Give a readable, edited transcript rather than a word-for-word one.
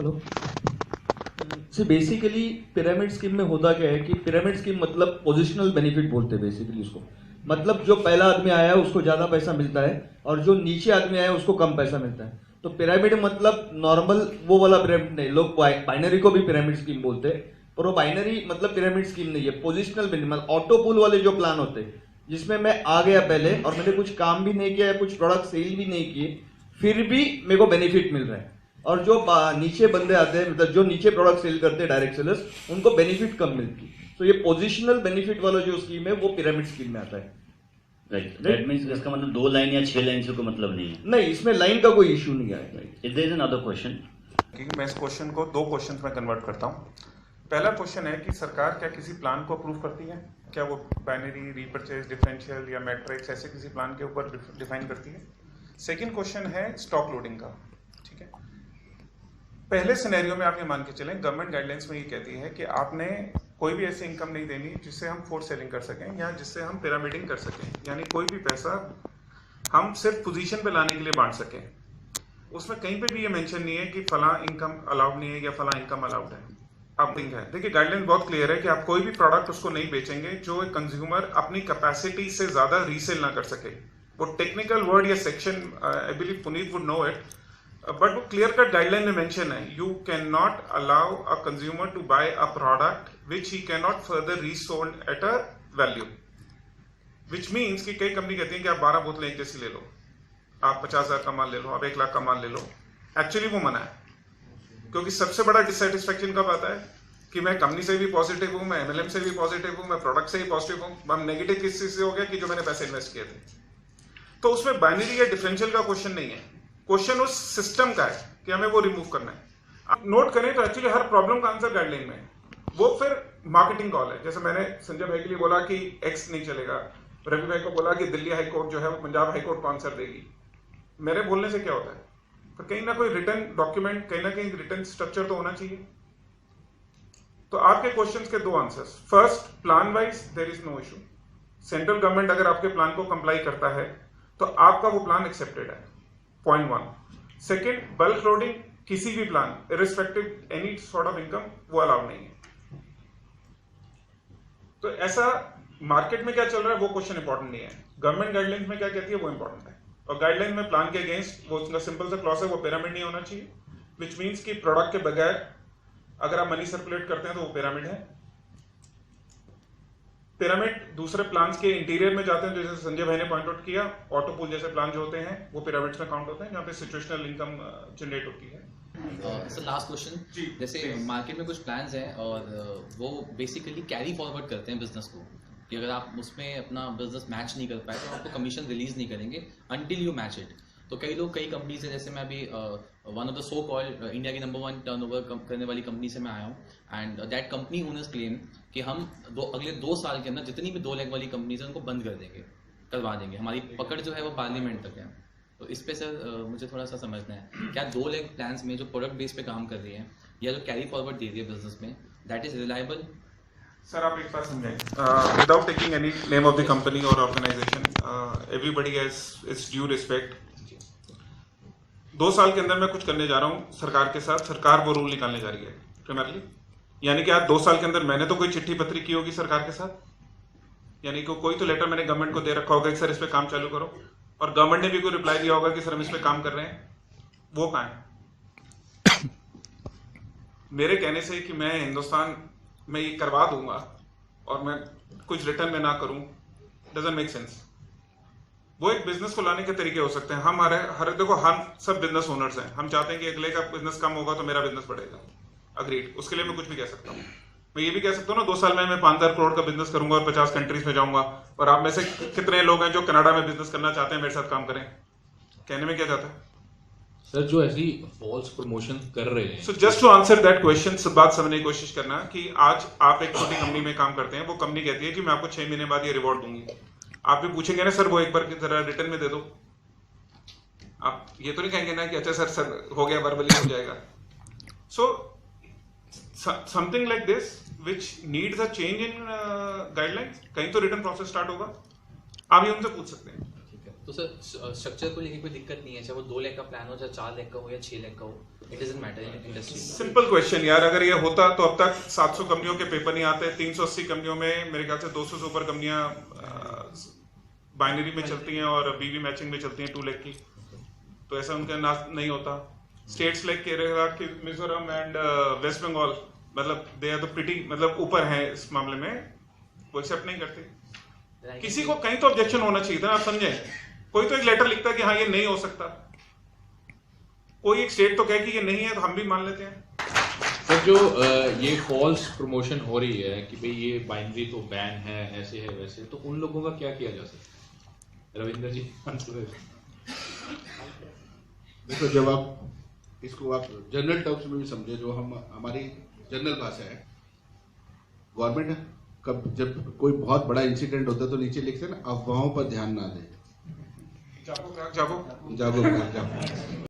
Hello. See basically pyramid scheme में होता क्या है कि पिरामिड स्कीम मतलब पोजिशनल बेनिफिट बोलते हैं बेसिकली उसको। मतलब जो पहला आदमी आया है उसको ज़्यादा पैसा मिलता है और जो नीचे आदमी आया है उसको कम पैसा मिलता है। तो पिरामिड मतलब नॉर्मल वो वाला पिरामिड नहीं, लोग बाइनरी को भी पिरामिड स्कीम बोलते हैं, पर वो बाइनरी मतलब पिरामिड स्कीम नहीं है। पोजिशनल बेनिफिट मतलब ऑटो पुल वाले जो प्लान होते हैं जिसमें मैं आ गया पहले और मैंने कुछ काम भी नहीं किया या कुछ प्रोडक्ट सेल भी नहीं किए, फिर भी मेरे को बेनिफिट मिल रहा है। और जो नीचे बंदे आते हैं मतलब जो नीचे प्रोडक्ट सेल करते हैं डायरेक्ट सेलर्स, उनको बेनिफिट कम मिलती है। तो ये पोजिशनल बेनिफिट वाला जो स्कीम है वो पिरामिड स्कीम में आता है। राइट, दैट मींस इसका मतलब 2 लाइन या 6 लाइन से कोई मतलब नहीं है। नहीं, इसमें लाइन का कोई इशू नहीं आएगा। If there is another question, मैं इस क्वेश्चन को 2 क्वेश्चंस में कन्वर्ट करता हूँ। पहला क्वेश्चन है कि सरकार क्या किसी प्लान को अप्रूव करती है? क्या वो बाइनरी, रीपरचेज, डिफरेंशियल या मैट्रिक्स ऐसे किसी प्लान के ऊपर डिफाइन करती है? सेकंड क्वेश्चन है स्टॉक लोडिंग का। ठीक है, पहले सिनेरियो में आप ये मान के चलें, गवर्नमेंट गाइडलाइंस में ये कहती है कि आपने कोई भी ऐसी इनकम नहीं देनी जिससे हम फोर्स सेलिंग कर सकें या जिससे हम पिरामिडिंग कर सकें, यानी कोई भी पैसा हम सिर्फ पोजीशन पे लाने के लिए बांट सकें। उसमें कहीं पे भी ये मेंशन नहीं है कि फला इनकम अलाउड नहीं है या फला इनकम अलाउड है। आप है, देखिए गाइडलाइन बहुत क्लियर है कि आप कोई भी प्रोडक्ट उसको नहीं बेचेंगे जो एक कंज्यूमर अपनी कैपेसिटी से ज्यादा रीसेल ना कर सके। वो टेक्निकल वर्ड या section I believe Puneet would know it, but वो क्लियर कट गाइडलाइन में मेंशन है, you can not allow a consumer to buy a product which he can not further resold at a value. Which means कि कई company कहती है कि आप 12 बोतलें एक जैसी ले लो, आप 50,000 का माल ले लो, आप 1 लाख का माल ले लो। एक्चुअली वो मना है, क्योंकि सबसे बड़ा डिससेटिस्फेक्शन कब आता है कि मैं कंपनी से भी पॉजिटिव हूं, मैं एमएलएम से भी पॉजिटिव हूं, मैं प्रोडक्ट से ही पॉजिटिव हूं, हम नेगेटिव किस चीज से हो गया कि जो मैंने पैसे इन्वेस्ट किए थे। तो उसमें बाइनरी या डिफरेंशियल का क्वेश्चन नहीं है, क्वेश्चन उस सिस्टम का है कि हमें वो रिमूव करना है। आप नोट करें तो एक्चुअली हर प्रॉब्लम का आंसर गाइडलाइन में है। वो फिर मार्केटिंग कॉल है। जैसे मैंने संजय भाई के लिए बोला कि एक्स नहीं चलेगा, रवि भाई को बोला कि दिल्ली हाई कोर्ट जो है वो पंजाब हाई कोर्ट को आंसर देगी। मेरे बोलने से क्या होता है? तो कहीं ना कोई रिटर्न डॉक्यूमेंट, कहीं ना कहीं रिटर्न स्ट्रक्चर तो होना चाहिए। तो आपके क्वेश्चंस के 2 answers. First, plan wise there is no issue. Central government अगर आपके प्लान को कंप्लाई करता है तो आपका वो प्लान एक्सेप्टेड है, पॉइंट 1। सेकेंड, बल्क लोडिंग किसी भी plan irrespective any sort of income वो अलाउ नहीं है। तो ऐसा मार्केट में क्या चल रहा है वो क्वेश्चन इंपॉर्टेंट नहीं है, गवर्नमेंट गाइडलाइंस में क्या कहती है वो इंपॉर्टेंट है। और गाइडलाइन में प्लान के अगेंस्ट वो उसका सिंपल सा क्लॉज है, वो पिरामिड नहीं होना चाहिए। विच मीन्स कि प्रोडक्ट के बगैर अगर आप मनी सर्कुलेट करते हैं तो वो पिरामिड है। पिरामिड दूसरे प्लान्स के इंटीरियर में जाते हैं, जैसे संजय भाई ने पॉइंट आउट किया, ऑटो पूल जैसे प्लान जो होते हैं वो पिरामिड्स में काउंट होते हैं, जहाँ पे सिचुएशनल इनकम जनरेट होती है। सर लास्ट क्वेश्चन, जैसे मार्केट में कुछ प्लान्स हैं और वो बेसिकली कैरी फॉरवर्ड करते हैं बिजनेस को, कि अगर आप उसमें अपना बिजनेस मैच नहीं कर पाए तो आपको कमीशन रिलीज नहीं करेंगे अंटिल यू मैच इट। तो कई लोग, कई कंपनीज है, जैसे मैं अभी one of the so called India की नंबर 1 टर्नओवर करने वाली कंपनी से मैं आया हूँ, and that company owners claim कि हम अगले 2 साल के अंदर जितनी भी 2 लाख वाली कंपनीज है उनको बंद कर देंगे, करवा देंगे। हमारी पकड़ जो है वो पार्लियामेंट तक है। तो इस पे सर मुझे थोड़ा सा समझना है, क्या 2 लाख प्लान्स में जो प्रोडक्ट बेस पे काम कर रही है या जो कैरी फॉरवर्ड दे रही है बिजनेस में, दैट इज रिलायबल? सर आप एक बात समझें, without taking any name of the company और organisation, everybody has its due respect. 2 साल के अंदर मैं कुछ करने जा रहा हूं सरकार के साथ, सरकार वो रूल निकालने जा रही है प्राइमरली। यानी कि आज 2 साल के अंदर मैंने तो कोई चिट्ठी पत्री की होगी सरकार के साथ, यानी कि कोई तो लेटर मैंने गवर्नमेंट को दे रखा होगा कि सर इस पे काम चालू करो, और गवर्नमेंट ने भी कोई रिप्लाई दिया होगा कि सर हम इस पे काम कर रहे हैं। वो कहां है? मेरे कहने से कि मैं हिंदुस्तान में ये करवा दूंगा और मैं कुछ रिटर्न में ना करूं, डजंट मेक सेंस। वो एक बिजनेस को लाने के तरीके हो सकते हैं। हम हर देखो, हम सब बिजनेस ओनर्स हैं, हम चाहते हैं कि अगले का बिजनेस कम होगा तो मेरा बिजनेस बढ़ेगा, अग्रीड। उसके लिए मैं कुछ भी कह सकता हूँ। मैं ये भी कह सकता हूँ ना, 2 साल में मैं 5,000 करोड़ का बिजनेस करूंगा और 50 कंट्रीज में जाऊंगा, और आप में से कितने लोग हैं जो कनाडा में बिजनेस करना चाहते हैं मेरे साथ काम करें? कहने में क्या जाता है सर, जो ऐसी फॉल्स प्रमोशन कर रहे हैं। So just to answer that question, सब बात समझने की कोशिश करना कि आज आप एक छोटी कंपनी में काम करते हैं, वो कंपनी कहती है कि मैं आपको 6 महीने बाद ये रिवॉर्ड दूंगी। आप भी पूछेंगे ना सर वो एक बार की तरह रिटर्न में दे दो, आप ये तो नहीं कहेंगे ना कि अच्छा सर हो गया, वर्बली हो जाएगा। So something like this which needs a change in guidelines, कहीं तो रिटर्न प्रोसेस स्टार्ट होगा, आप ये उनसे पूछ सकते हैं। ठीक है, तो सर स्ट्रक्चर को लेके कोई दिक्कत नहीं है, चाहे वो 2 लाख का प्लान हो, चाहे 4 लाख का हो या 6 लाख का हो, it doesn't matter in industry. Simple question यार, अगर ये होता तो अब तक 700 कंपनियों के पेपर नहीं आते। 380 कंपनियों में मेरे ख्याल से 200 से ऊपर कंपनियां बाइनरी में चलती हैं और बीवी मैचिंग में चलती हैं 2 लाख की, तो ऐसा उनका नहीं होता। States like Kerala, Mizoram and West Bengal, मतलब दे आर द प्रिटी, मतलब ऊपर हैं इस मामले में, वो एक्सेप्ट नहीं करते। किसी को कहीं तो ऑब्जेक्शन होना चाहिए था, आप समझे। कोई तो एक लेटर लिखता है कि हाँ ये नहीं हो सकता, कोई एक स्टेट तो कहे कि ये नहीं है तो हम भी मान लेते हैं। सर जो ये फॉल्स प्रमोशन हो रही है कि भाई ये बाइनरी तो बैन है, ऐसे है वैसे, तो उन लोगों का क्या किया जा सकता है? रविंद्र जी देखो, जब आप इसको आप जनरल टर्म्स में भी समझे, जो हम हमारी जनरल भाषा है, गवर्नमेंट कब जब कोई बहुत बड़ा इंसिडेंट होता है तो नीचे लिखते हैं ना, अफवाहों पर ध्यान ना दें, जागो जागो।